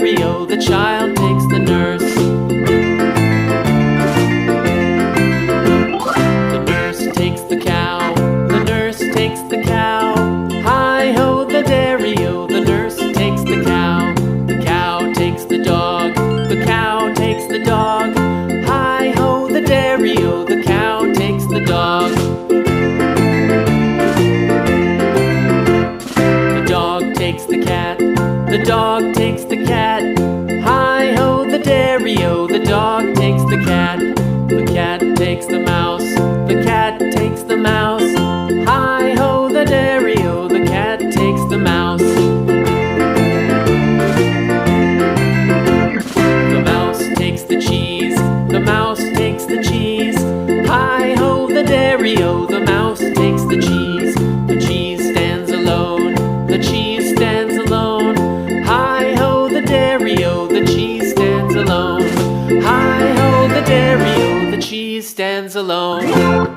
dairy-o, the child takes the nurse. The nurse takes the cow, the nurse takes the cow. Hi-ho, the dairy-o, the nurse takes the cow. The cow takes the dog, the cow takes the dog. Hi-ho, the dairy-o, the cow takes the dog. The dog takes the cat, the dog takes the cat. Hi-ho, the dairy-o, the dog takes the cat. The cat takes the mouse, the cat takes the mouse. Hi-ho, the dairy-o, the cat takes the mouse. The mouse takes the cheese, the mouse takes the cheese. Hi-ho, the dairy-o, the mouse takes the cheese. The cheese stands alone, the cheese stands alone. Hi-ho, the dairy-o, the cheese stands alone. Hi-ho, the dairy-o, the cheese stands alone.